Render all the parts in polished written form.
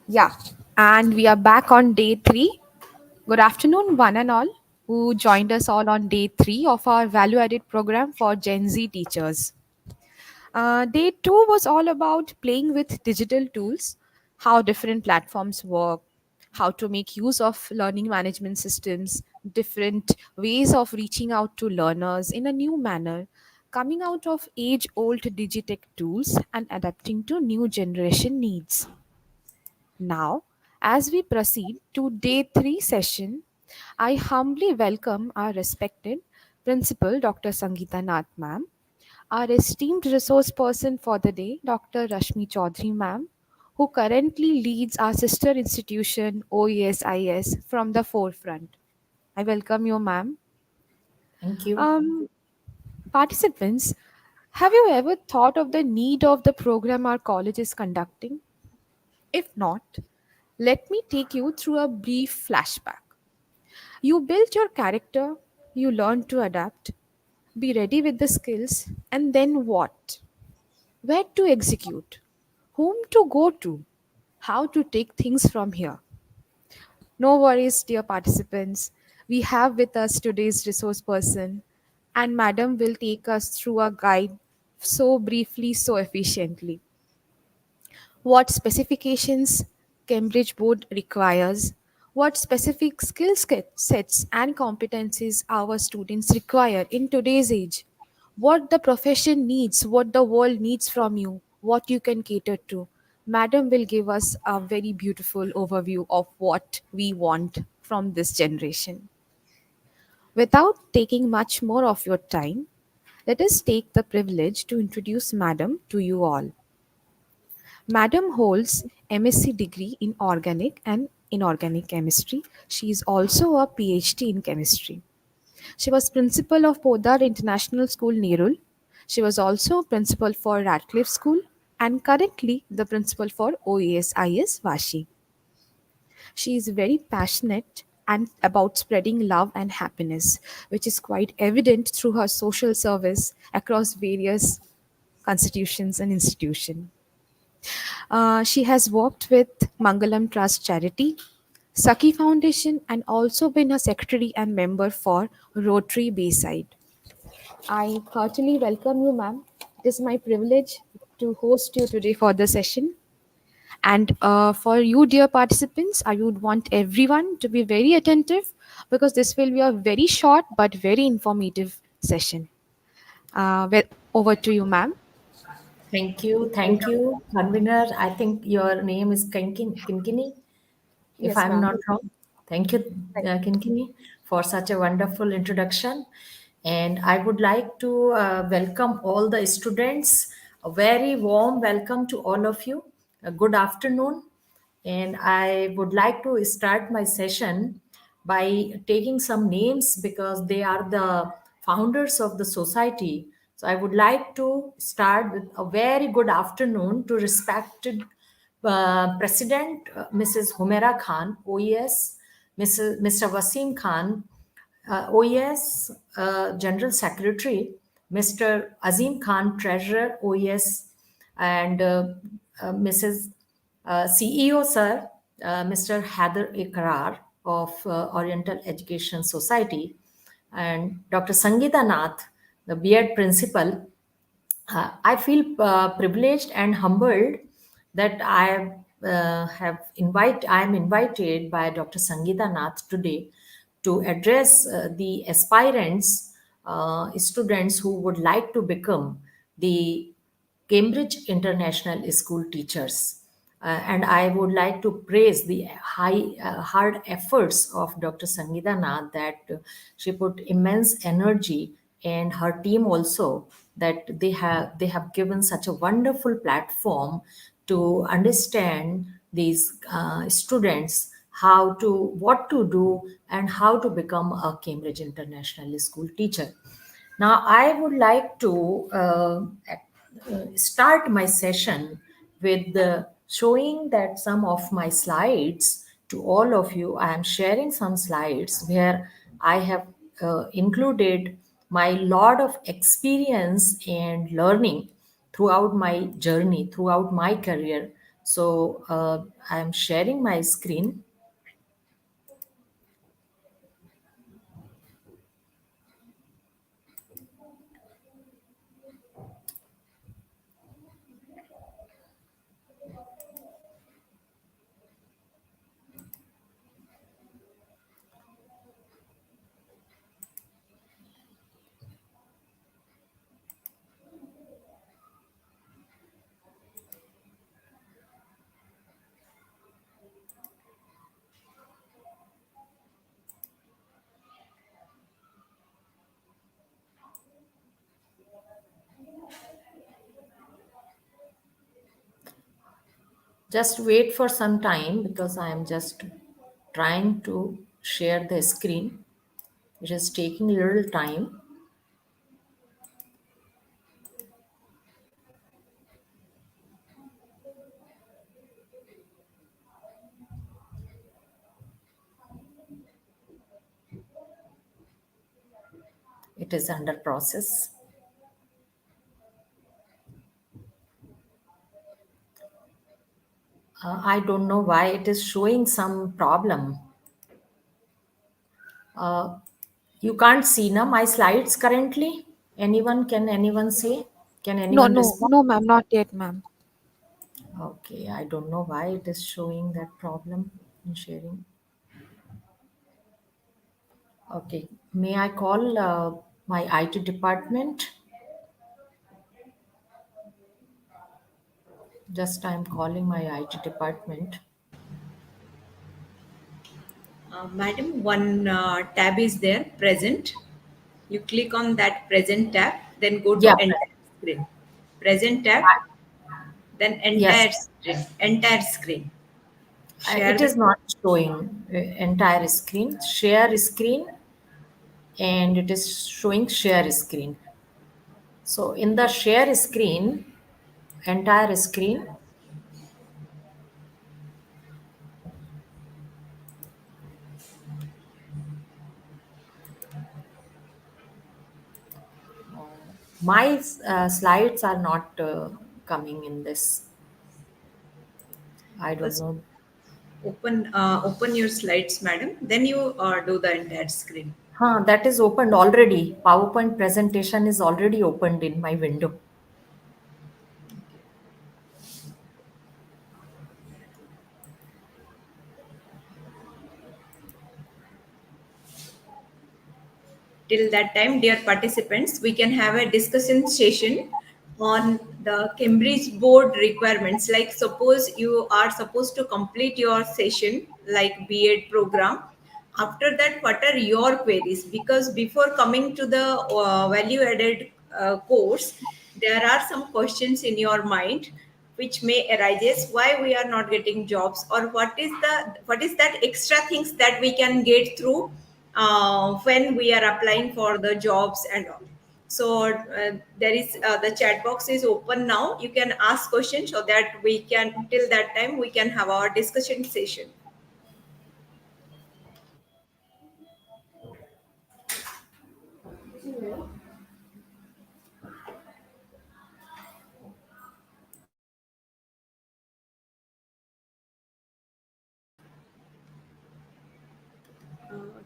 Yeah, and we are back on day three. Good afternoon, one and all, who joined us all on day three of our value added program for Gen Z teachers. Day two was all about playing with digital tools, how different platforms work, how to make use of learning management systems, different ways of reaching out to learners in a new manner, coming out of age old digitech tools and adapting to new generation needs. Now, as we proceed to day three session, I humbly welcome our respected Principal Dr. Sangeeta Nath ma'am, our esteemed resource person for the day, Dr. Rashmi Chaudhary ma'am, who currently leads our sister institution OESIS from the forefront. I welcome you, ma'am. Thank you. Um, Participants, have you ever thought of the need of the program our college is conducting? If not, let me take you through a brief flashback. You built your character, you learned to adapt, be ready with the skills, and then what? Where to execute? Whom to go to? How to take things from here? No worries, dear participants. We have with us today's resource person, and Madam will take us through a guide so briefly, so efficiently. What specifications Cambridge Board requires, what specific sets and competencies our students require in today's age, what the profession needs, what the world needs from you, what you can cater to. Madam will give us a very beautiful overview of what we want from this generation. Without taking much more of your time, let us take the privilege to introduce Madam to you all. Madam holds MSc degree in organic and inorganic chemistry. She is also a PhD in chemistry. She was principal of Podar International School, Nerul. She was also principal for Radcliffe School and currently the principal for OESIS Vashi. She is very passionate and about spreading love and happiness, which is quite evident through her social service across various constitutions and institutions. She has worked with Mangalam Trust Charity, Saki Foundation, and also been a secretary and member for Rotary Bayside. I heartily welcome you, ma'am. It is my privilege to host you today for the session. And for you, dear participants, I would want everyone to be very attentive because this will be a very short but very informative session. Over to you, ma'am. Thank you, convener. I think your name is Kinkini, if Yes, I'm ma'am. not wrong. Thank you, Thank Kinkini, for such a wonderful introduction. And I would like to welcome all the students. A very warm welcome to all of you. A good afternoon. And I would like to start my session by taking some names because they are the founders of the society. So I would like to start with a very good afternoon to respected President Mrs. Humaira Khan, OES, Mr. Wasim Khan, OES General Secretary, Mr. Azim Khan, Treasurer, OES, and Mrs. CEO, Sir, Mr. Haider Ikrar of Oriental Education Society, and Dr. Sangeeta Nath, the B.Ed Principal. I feel privileged and humbled that I am invited by Dr. Sangeeta Nath today to address the aspirants, students who would like to become the Cambridge International School teachers. And I would like to praise the hard efforts of Dr. Sangeeta Nath that she put immense energy and her team also that they have given such a wonderful platform to understand these students how to what to do and how to become a Cambridge International School teacher. Now, I would like to start my session with showing that some of my slides to all of you. I am sharing some slides where I have included my lot of experience and learning throughout my journey, throughout my career. So I'm sharing my screen. Just wait for some time because I am just trying to share the screen. It is taking a little time. It is under process. I don't know why it is showing some problem. Uh, you can't see now my slides currently. Can anyone see? Can No, anyone no, respond? no, ma'am, not yet, ma'am. Okay, I don't know why it is showing that problem in sharing. Okay, may I call my IT department? Just I'm calling my IT department. Madam, one tab is there, present. You click on that present tab, then go to Yeah, entire screen. Present tab, then yes, entire screen. Share it the is not showing entire screen. Share screen, and it is showing share screen. So in the share screen, entire screen, my slides are not coming in this. I don't first know. open your slides, madam. Then you do the entire screen. Huh, that is opened already. PowerPoint presentation is already opened in my window. Till that time, dear participants, we can have a discussion session on the Cambridge board requirements. Like, suppose you are supposed to complete your session, like B.Ed program. After that, what are your queries? Because before coming to the value added course, there are some questions in your mind which may arises why we are not getting jobs, or what is that extra things that we can get through when we are applying for the jobs and all. So there is the chat box is open now. You can ask questions so that we can, till that time we can have our discussion session.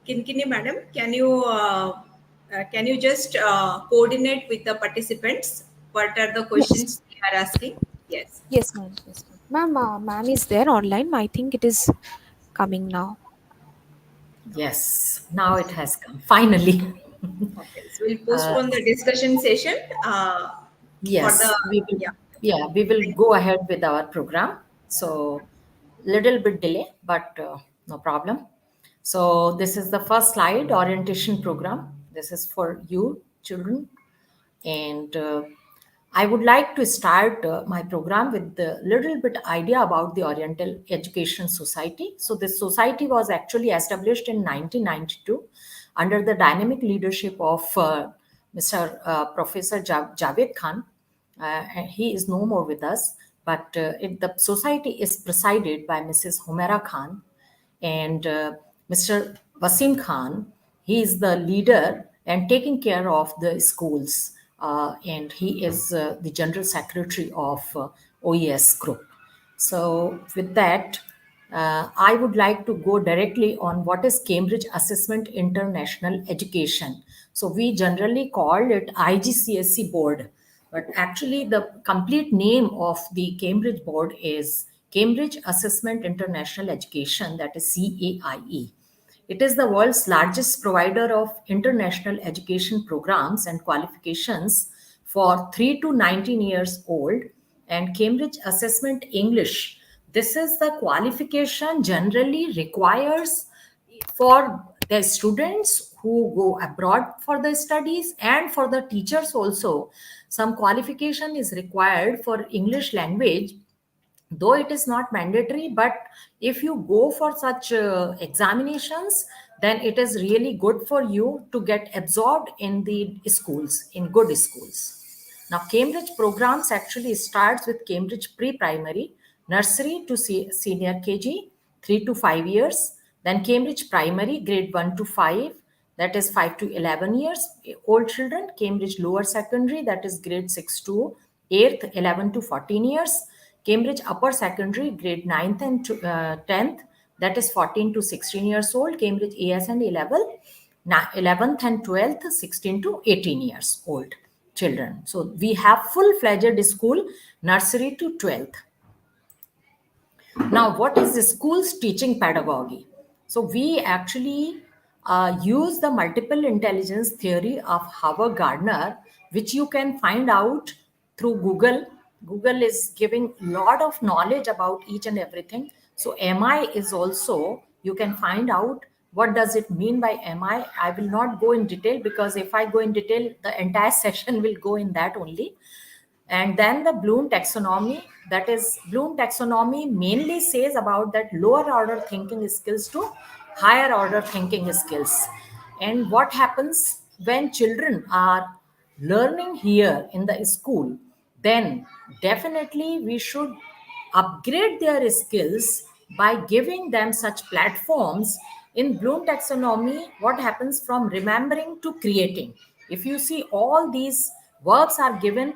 Kinkini madam, can you just coordinate with the participants? What are the Yes, questions they are asking? Yes. yes, ma'am. Yes, ma'am. Ma'am, ma'am is there online. I think it is coming now. Yes, now it has come. Finally. Okay. So we'll postpone the discussion session for the, Yes, we will. yeah. Yeah, we will go ahead with our program. So, little bit delay, but no problem. So, this is the first slide orientation program. This is for you, children. And I would like to start my program with a little bit idea about the Oriental Education Society. So this society was actually established in 1992 under the dynamic leadership of Mr. Professor Javed Khan. And he is no more with us, but the society is presided by Mrs. Humaira Khan and Mr. Wasim Khan. He is the leader and taking care of the schools, and he is the general secretary of OES group. So, with that, I would like to go directly on what is Cambridge Assessment International Education. So, we generally call it IGCSE board, but actually, the complete name of the Cambridge board is Cambridge Assessment International Education, that is CAIE. It is the world's largest provider of international education programs and qualifications for 3 to 19 years old. And Cambridge Assessment English, this is the qualification generally requires for the students who go abroad for the studies, and for the teachers also some qualification is required for English language, though it is not mandatory. But if you go for such examinations, then it is really good for you to get absorbed in the schools, in good schools. Now, Cambridge programs actually starts with Cambridge pre-primary, nursery to senior KG, 3 to 5 years, then Cambridge primary, grade 1 to 5, that is 5 to 11 years old children, Cambridge lower secondary, that is grade 6 to 8th, 11 to 14 years, Cambridge upper secondary, grade 9th and 10th, that is 14 to 16 years old, Cambridge AS and A level, 11th and 12th, 16 to 18 years old children. So we have full-fledged school, nursery to 12th. Now, what is the school's teaching pedagogy? So, we actually use the multiple intelligence theory of Howard Gardner, which you can find out through Google. Google is giving a lot of knowledge about each and everything. So, MI is also, you can find out what does it mean by MI. I will not go in detail, because if I go in detail, the entire session will go in that only. And then the Bloom taxonomy, that is Bloom taxonomy mainly says about that lower order thinking skills to higher order thinking skills, and what happens when children are learning here in the school, then definitely we should upgrade their skills by giving them such platforms. In Bloom taxonomy, what happens from remembering to creating, if you see, all these verbs are given.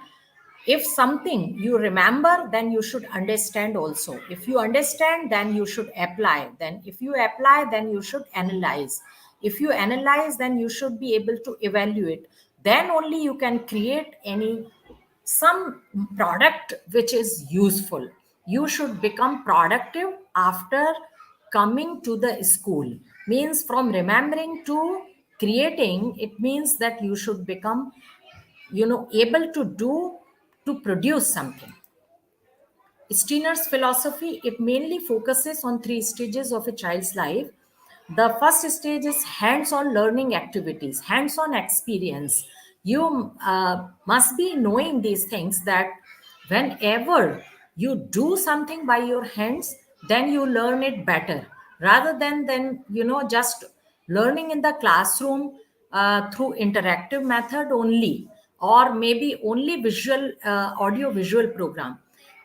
If something you remember, then you should understand also. If you understand, then you should apply. Then if you apply, then you should analyze. If you analyze, then you should be able to evaluate. Then only you can create any some product which is useful. You should become productive after coming to the school. Means from remembering to creating, it means that you should become, able to do, to produce something. Skinner's philosophy, it mainly focuses on three stages of a child's life. The first stage is hands-on learning activities, hands-on experience. You must be knowing these things, that whenever you do something by your hands, then you learn it better, rather than just learning in the classroom through interactive method only, or maybe only visual audio visual program.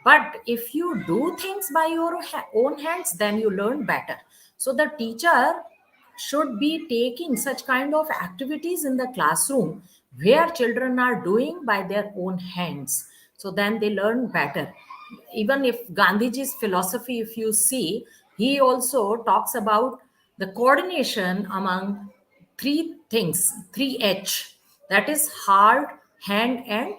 But if you do things by your own hands, then you learn better. So the teacher should be taking such kind of activities in the classroom where children are doing by their own hands. So then they learn better. Even if Gandhiji's philosophy, if you see, he also talks about the coordination among three things, 3H, that is heart, hand, and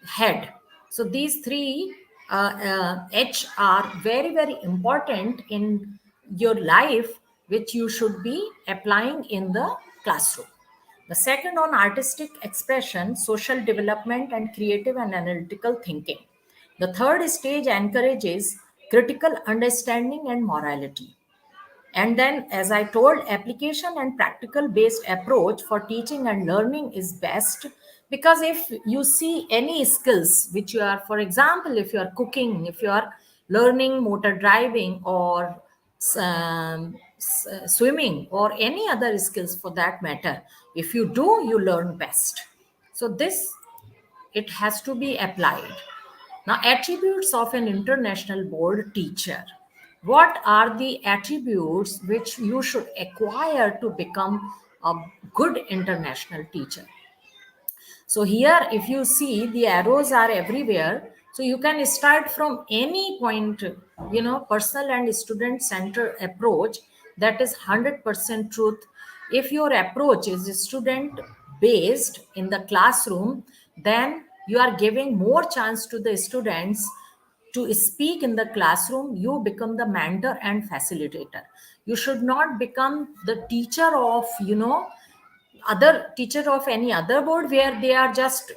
head. So these three H are very, very important in your life, which you should be applying in the classroom. The second on artistic expression, social development, and creative and analytical thinking. The third stage encourages critical understanding and morality. And then, as I told, application and practical based approach for teaching and learning is best, because if you see any skills which you are, for example, if you are cooking, if you are learning motor driving, or swimming, or any other skills for that matter, if you do, you learn best. So this, it has to be applied. Now, attributes of an international board teacher. What are the attributes which you should acquire to become a good international teacher? So here, if you see, the arrows are everywhere. So you can start from any point, personal and student centered approach, that is 100% truth. If your approach is student based in the classroom, then you are giving more chance to the students to speak in the classroom. You become the mentor and facilitator. You should not become the teacher of, other teacher of any other board, where they are just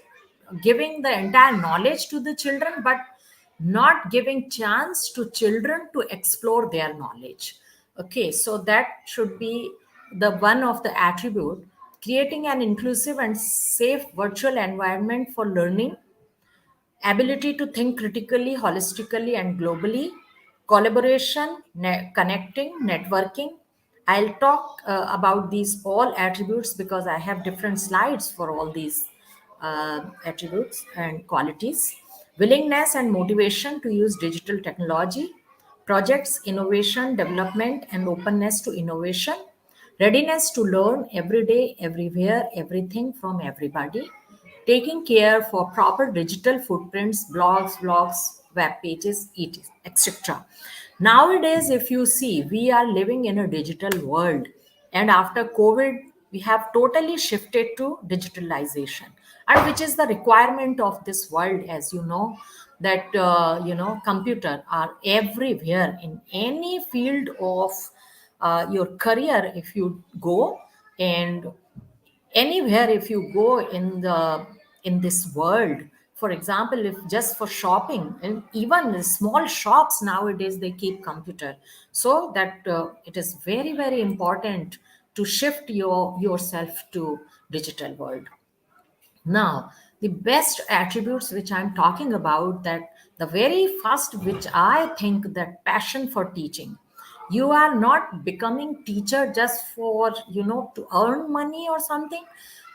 giving the entire knowledge to the children, but not giving chance to children to explore their knowledge. Okay, so that should be the one of the attribute. Creating an inclusive and safe virtual environment for learning, ability to think critically, holistically, and globally, collaboration, connecting, networking. I'll talk about these all attributes because I have different slides for all these attributes and qualities. Willingness and motivation to use digital technology, projects, innovation, development, and openness to innovation, readiness to learn every day, everywhere, everything from everybody, taking care for proper digital footprints, blogs, vlogs, web pages, etc. Nowadays, if you see, we are living in a digital world, and after COVID, we have totally shifted to digitalization, and which is the requirement of this world, as you know, that computer are everywhere in any field of your career. If you go, and anywhere if you go in this world, for example, if just for shopping, and even the small shops nowadays, they keep computer. So that it is very very important to shift yourself to digital world. Now, the best attributes which I'm talking about, that the very first, which I think, that passion for teaching. You are not becoming teacher just for, to earn money or something.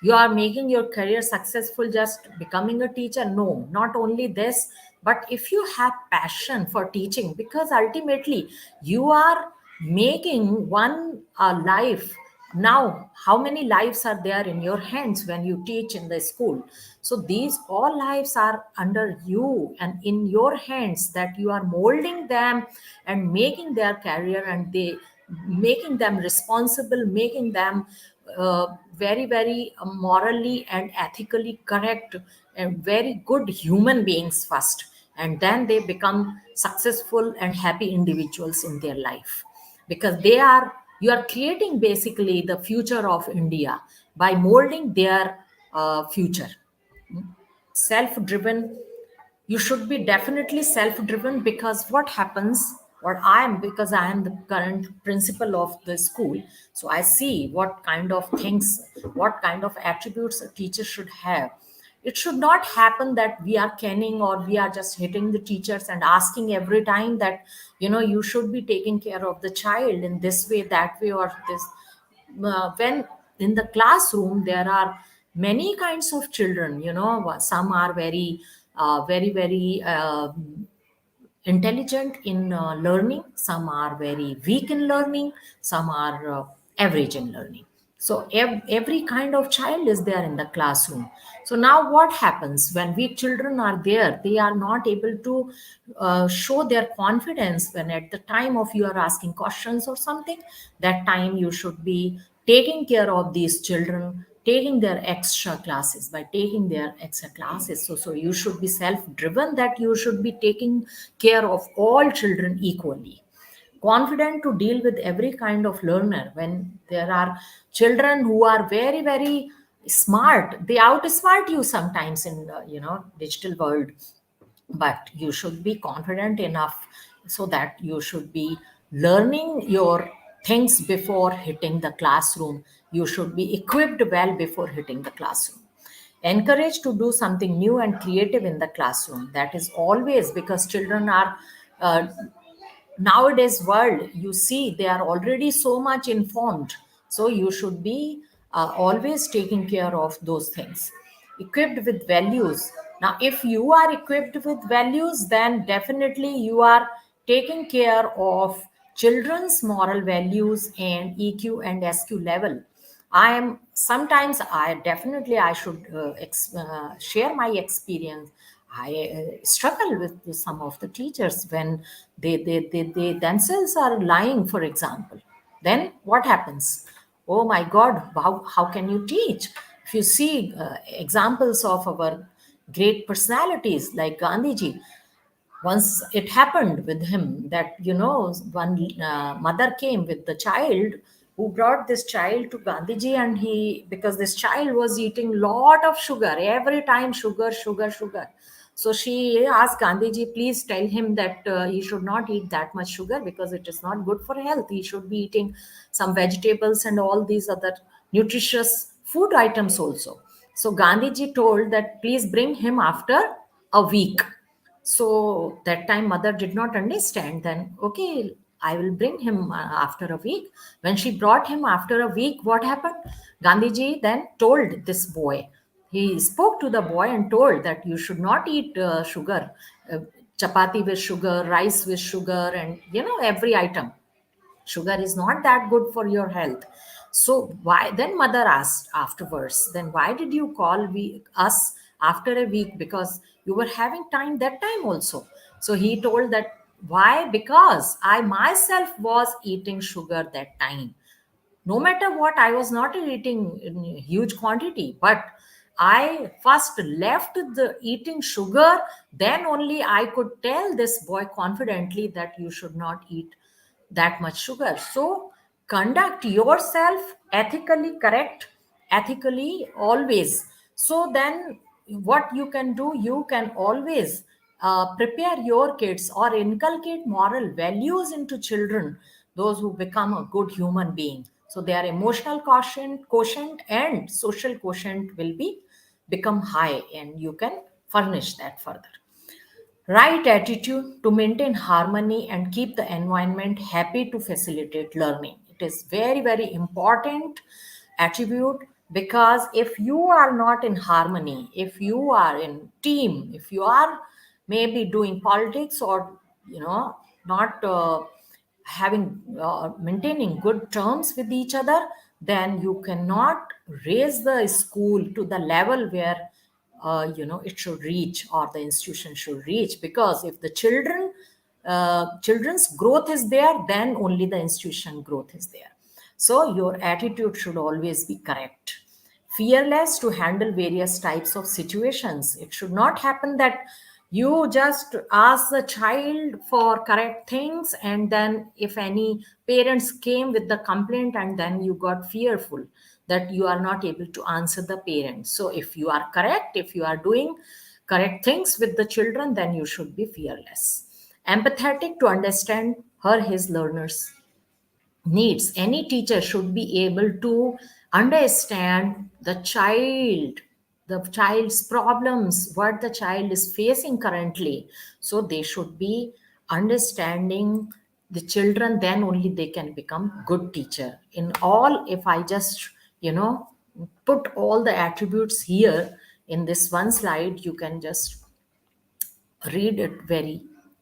You are making your career successful just becoming a teacher. No, not only this, but if you have passion for teaching, because ultimately you are making one life. Now, how many lives are there in your hands when you teach in the school? So these all lives are under you and in your hands, that you are molding them and making their career, and they making them responsible, making them very very morally and ethically correct and very good human beings first, and then they become successful and happy individuals in their life, because they are, you are creating basically the future of India by molding their future. Self driven, you should be definitely self driven, because what happens, what I am, because I am the current principal of the school, so I see what kind of things, what kind of attributes a teacher should have. It should not happen that we are caning, or we are just hitting the teachers and asking every time that, you should be taking care of the child in this way, that way, or this. When in the classroom there are many kinds of children, some are very very intelligent in learning, some are very weak in learning, some are average in learning. So every kind of child is there in the classroom. So now what happens when weak children are there, they are not able to show their confidence when at the time of you are asking questions or something. That time you should be taking care of these children, taking their extra classes, by taking their extra classes. So you should be self driven, that you should be taking care of all children equally, confident to deal with every kind of learner. When there are children who are very very smart, they outsmart you sometimes in the, digital world, but you should be confident enough, so that you should be learning your things before hitting the classroom. You should be equipped well before hitting the classroom. Encouraged to do something new and creative in the classroom, that is always, because children are uh, nowadays world, you see, they are already so much informed. So you should be always taking care of those things. Equipped with values. Now if you are equipped with values, then definitely you are taking care of children's moral values and EQ and SQ level. I am sometimes, I definitely, I should share my experience, I struggle with some of the teachers when they themselves are lying, for example. Then what happens? Oh my God, how can you teach? If you see examples of our great personalities like Gandhiji, once it happened with him that, one mother came with the child, who brought this child to Gandhiji, and he, because this child was eating lot of sugar, every time sugar, sugar, sugar. So she asked Gandhiji, please tell him that he should not eat that much sugar because it is not good for health. He should be eating some vegetables and all these other nutritious food items also. So Gandhiji told that please bring him after a week. So that time mother did not understand. Then, okay, I will bring him after a week. When she brought him after a week, what happened? Gandhiji then told this boy. He spoke to the boy and told that you should not eat sugar, uh, chapati with sugar, rice with sugar, and every item. Sugar is not that good for your health. So why, then mother asked afterwards, then why did you call us after a week? Because you were having time that time also. So he told that, why? Because I myself was eating sugar that time. No matter what, I was not eating in huge quantity, but I first left the eating sugar. Then only I could tell this boy confidently that you should not eat that much sugar. So conduct yourself ethically correct, ethically always. So then what you can do, you can always prepare your kids or inculcate moral values into children, those who become a good human being. So their emotional quotient and social quotient will be become high, and you can furnish that further. Right attitude to maintain harmony and keep the environment happy to facilitate learning. It is very, very important attribute, because if you are not in harmony, if you are in team, if you are maybe doing politics, or not having maintaining good terms with each other, then you cannot raise the school to the level where it should reach, or the institution should reach. Because if the children's growth is there, then only the institution growth is there. So your attitude should always be correct, fearless to handle various types of situations. It should not happen that you just ask the child for correct things, and then if any parents came with the complaint, and then you got fearful that you are not able to answer the parents. So if you are correct, if you are doing correct things with the children, then you should be fearless, empathetic to understand her his learners needs. Any teacher should be able to understand the child's problems, what the child is facing currently. So they should be understanding the children, then only they can become good teacher in all. If I just put all the attributes here in this one slide, you can just read it very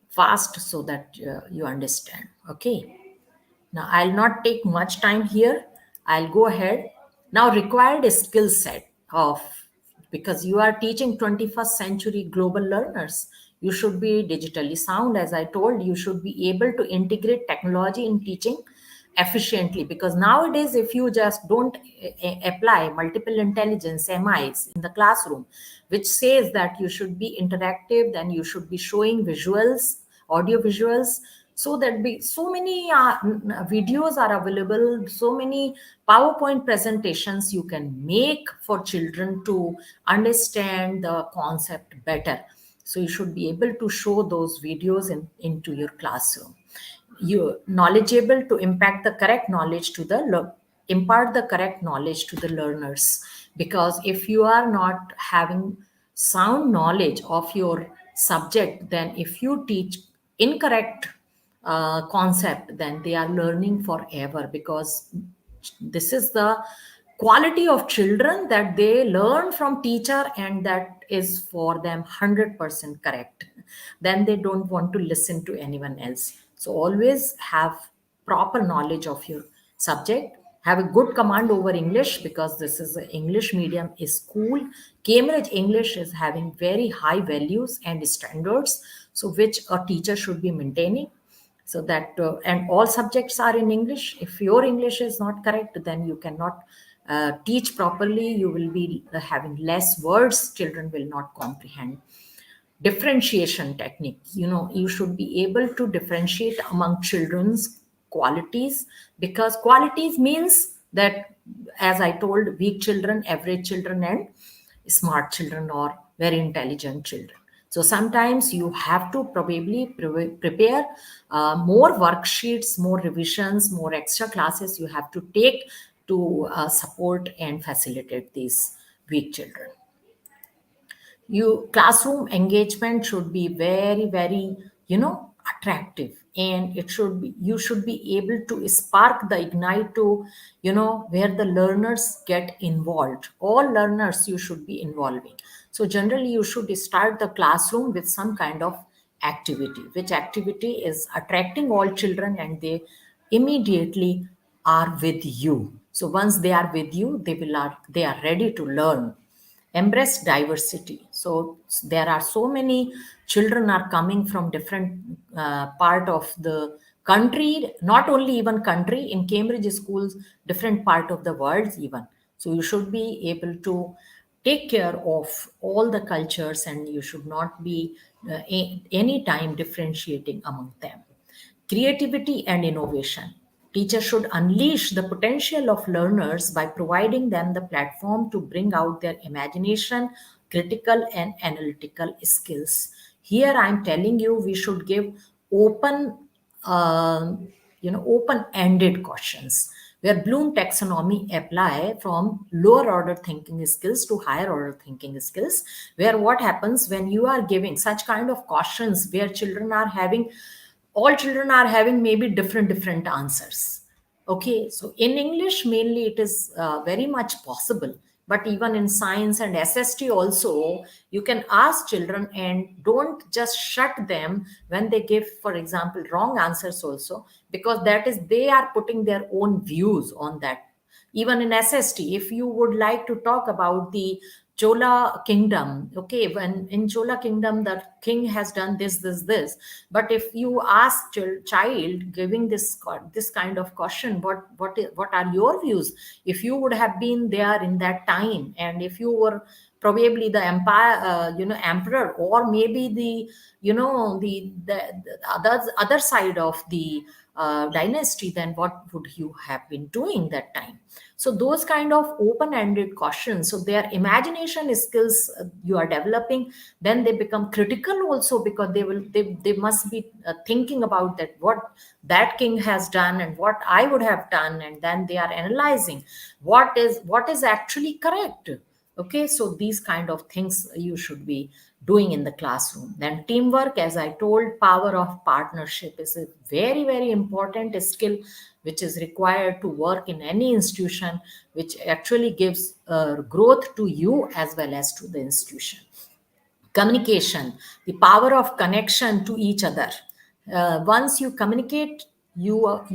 fast so that you understand. Okay, now, I'll not take much time here. I'll go ahead. Now, required skill set of, because you are teaching 21st century global learners. You should be digitally sound. As I told, you should be able to integrate technology in teaching efficiently, because nowadays if you just don't apply multiple intelligence MIs in the classroom, which says that you should be interactive, then you should be showing visuals, audio visuals, so that so many videos are available, so many PowerPoint presentations you can make for children to understand the concept better. So you should be able to show those videos into your classroom. You knowledgeable to impact the correct knowledge to the impart the correct knowledge to the learners. Because if you are not having sound knowledge of your subject, then if you teach incorrect concept, then they are learning forever. Because this is the quality of children, that they learn from teacher, and that is for them 100% correct. Then they don't want to listen to anyone else. So always have proper knowledge of your subject, have a good command over English, because this is an English medium school. Cambridge English is having very high values and standards, so which a teacher should be maintaining. So that and all subjects are in English. If your English is not correct, then you cannot teach properly. You will be having less words. Children will not comprehend. Differentiation technique, you should be able to differentiate among children's qualities, because qualities means that, as I told, weak children, average children, and smart children, or very intelligent children. So sometimes you have to probably prepare more worksheets, more revisions, more extra classes you have to take to support and facilitate these weak children. You classroom engagement should be very, very, attractive, and it should be, you should be able to spark the ignite to, where the learners get involved. All learners you should be involving. So generally you should start the classroom with some kind of activity, which activity is attracting all children, and they immediately are with you. So once they are with you, they are ready to learn. Embrace diversity. So there are so many children are coming from different part of the country, not only even country, in Cambridge schools, different part of the world even. So you should be able to take care of all the cultures, and you should not be any time differentiating among them. Creativity and innovation. Teachers should unleash the potential of learners by providing them the platform to bring out their imagination, critical and analytical skills. Here, I'm telling you, we should give open, open-ended questions where Bloom taxonomy apply from lower order thinking skills to higher order thinking skills. Where what happens when you are giving such kind of questions where children are having, all children are having maybe different answers. Okay, so in English mainly it is very much possible, but even in science and SST also, you can ask children and don't just shut them when they give, for example, wrong answers also, because that is, they are putting their own views on that. Even in SST, if you would like to talk about the Chola kingdom, okay, when in Chola kingdom the king has done this, but if you ask child giving this kind of question, what are your views? If you would have been there in that time, and if you were probably the empire, emperor, or maybe the, the other side of the dynasty, then what would you have been doing that time? So those kind of open-ended questions, so their imagination skills you are developing, then they become critical also, because they must be thinking about that, what that king has done and what I would have done, and then they are analyzing what is actually correct. Okay, so these kind of things you should be doing in the classroom. Then teamwork, as I told, power of partnership is a very, very important skill which is required to work in any institution, which actually gives growth to you as well as to the institution. Communication, the power of connection to each other. Once you communicate, your,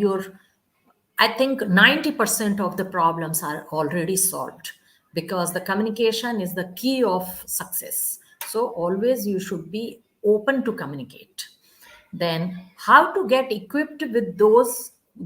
I think 90% of the problems are already solved, because the communication is the key of success. So always you should be open to communicate. Then how to get equipped with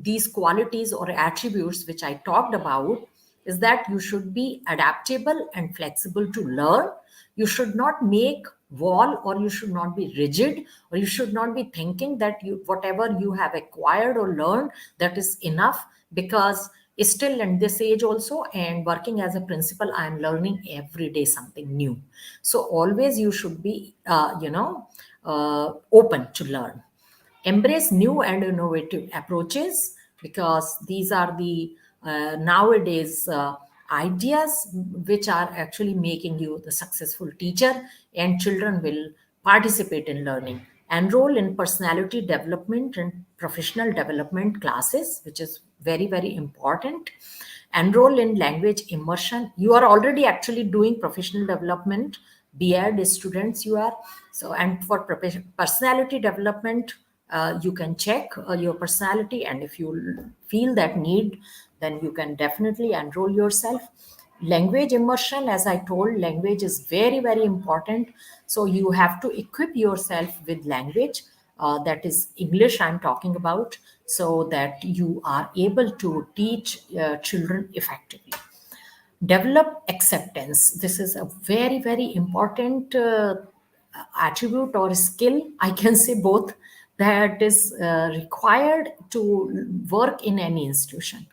these qualities or attributes which I talked about is that you should be adaptable and flexible to learn. You should not make wall, or you should not be rigid, or you should not be thinking that you, whatever you have acquired or learned, that is enough, because still in this age also, and working as a principal, I am learning every day something new. So always you should be open to learn. Embrace new and innovative approaches, because these are the nowadays ideas which are actually making you the successful teacher, and children will participate in learning. Enroll in personality development and professional development classes, which is very, very important. Enroll in language immersion. You are already actually doing professional development, BEd students you are. So, and for personality development, you can check your personality, and if you feel that need, then you can definitely enroll yourself. Language immersion, as I told, language is very, very important. So you have to equip yourself with language, that is English I'm talking about, so that you are able to teach children effectively. Develop acceptance. This is a very, very important attribute or skill, I can say both, that is required to work in any institution.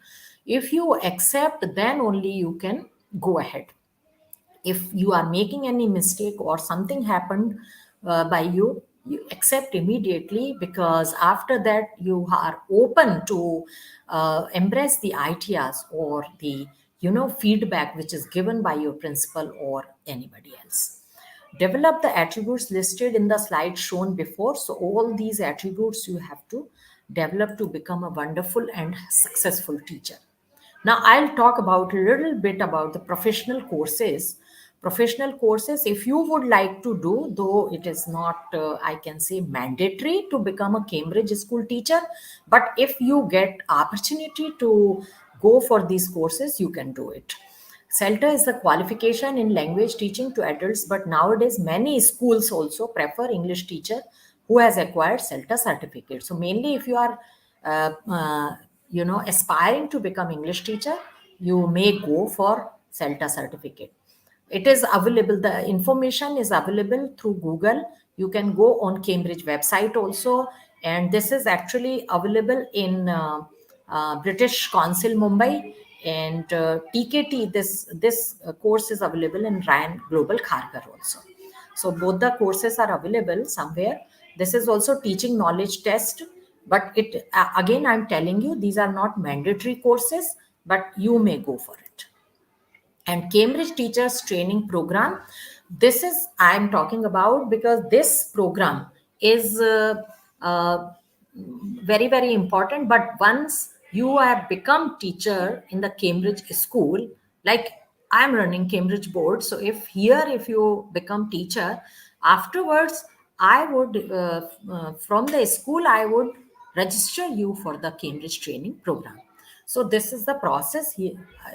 If you accept, then only you can go ahead. If you are making any mistake or something happened by you, you accept immediately, because after that you are open to embrace the ideas or the feedback which is given by your principal or anybody else. Develop the attributes listed in the slide shown before. So all these attributes you have to develop to become a wonderful and successful teacher. Now, I'll talk about a little bit about the professional courses. Professional courses, if you would like to do, though it is not, I can say, mandatory to become a Cambridge school teacher, but if you get opportunity to go for these courses, you can do it. CELTA is the qualification in language teaching to adults, but nowadays many schools also prefer English teacher who has acquired CELTA certificate. So mainly, if you are, uh, uh, aspiring to become English teacher, you may go for CELTA certificate. It is available. The information is available through Google. You can go on Cambridge website also, and this is actually available in British Council Mumbai, and TKT. This course is available in Ryan Global Kharghar also. So both the courses are available somewhere. This is also teaching knowledge test, but it again, I'm telling you, these are not mandatory courses, but you may go for it. And Cambridge Teachers Training Program, this is I'm talking about, because this program is uh, very, very important. But once you have become teacher in the Cambridge school, like I'm running Cambridge board, so if you become teacher, afterwards I would from the school I would register you for the Cambridge training program. So this is the process here.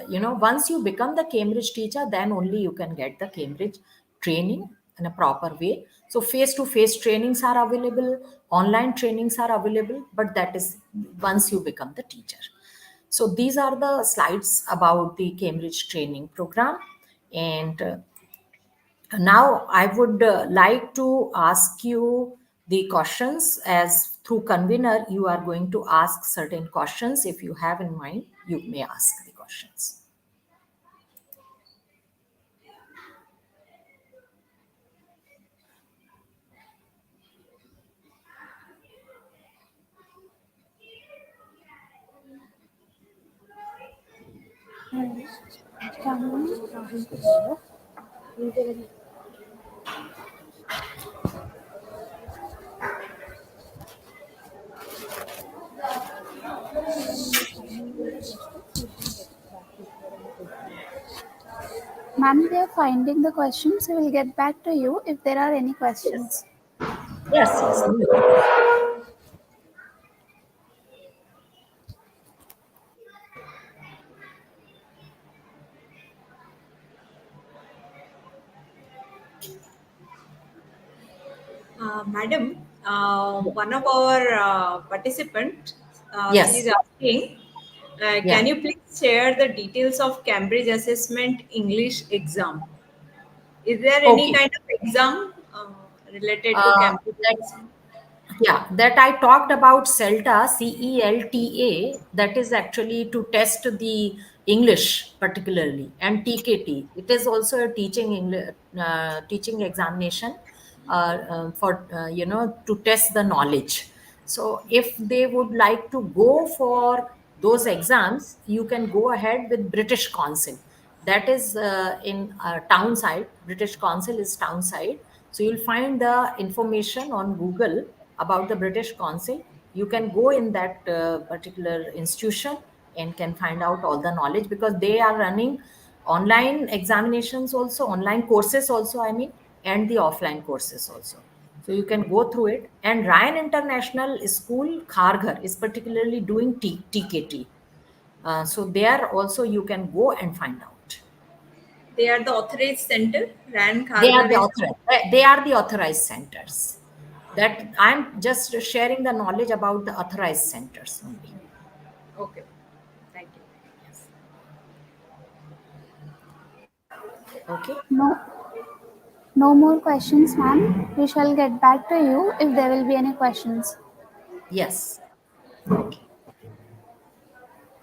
Once you become the Cambridge teacher, then only you can get the Cambridge training in a proper way. So face to face trainings are available, online trainings are available, but that is once you become the teacher. So these are the slides about the Cambridge training program. And now I would like to ask you the questions. As through convener, you are going to ask certain questions. If you have in mind, you may ask the questions. Ma'am, we are finding the questions. We will get back to you if there are any questions. Yes. Yes, yes. No worries. Madam, one of our participants, she is Yes. asking, Yeah. can you please share the details of Cambridge Assessment English exam? Is there any Okay. kind of exam related to Uh, Cambridge that Assessment? Yeah, that I talked about CELTA, CELTA, that is actually to test the English particularly, and TKT. It is also a teaching English, teaching examination for to test the knowledge. So if they would like to go for those exams, you can go ahead with British Council. That is in town side. British Council is town side. So you'll find the information on Google about the British Council. You can go in that particular institution and can find out all the knowledge, because they are running online examinations also, online courses also, I mean, and the offline courses also. So you can go through it. And Ryan International School, Kharghar, is particularly doing TKT. So there also you can go and find out. They are the authorized center, rank They are the organization. authorized. They are the authorized centers. That I'm just sharing the knowledge about the authorized centers only. Okay, thank you. Yes. Okay. No, no more questions, ma'am. We shall get back to you if there will be any questions. Yes. Okay.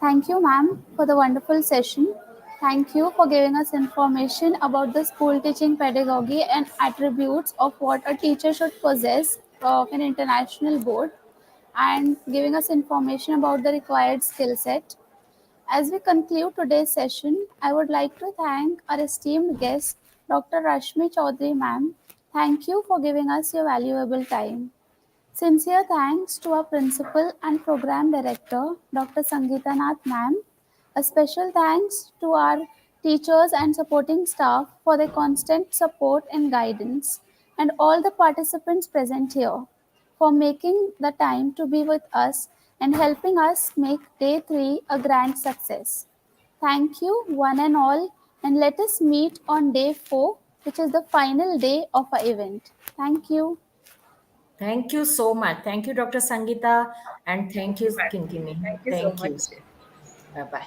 Thank you, ma'am, for the wonderful session. Thank you for giving us information about the school teaching pedagogy and attributes of what a teacher should possess of an international board, and giving us information about the required skill set. As we conclude today's session, I would like to thank our esteemed guest, Dr. Rashmi Chaudhary, ma'am. Thank you for giving us your valuable time. Sincere thanks to our principal and program director, Dr. Sangeeta Nath ma'am. A special thanks to our teachers and supporting staff for their constant support and guidance, and all the participants present here for making the time to be with us and helping us make day 3 a grand success. Thank you, one and all, and let us meet on day 4, which is the final day of our event. Thank you. Thank you so much. Thank you, Dr. Sangeeta, and thank you, Kinkini. Thank you so Thank much. you. Bye bye.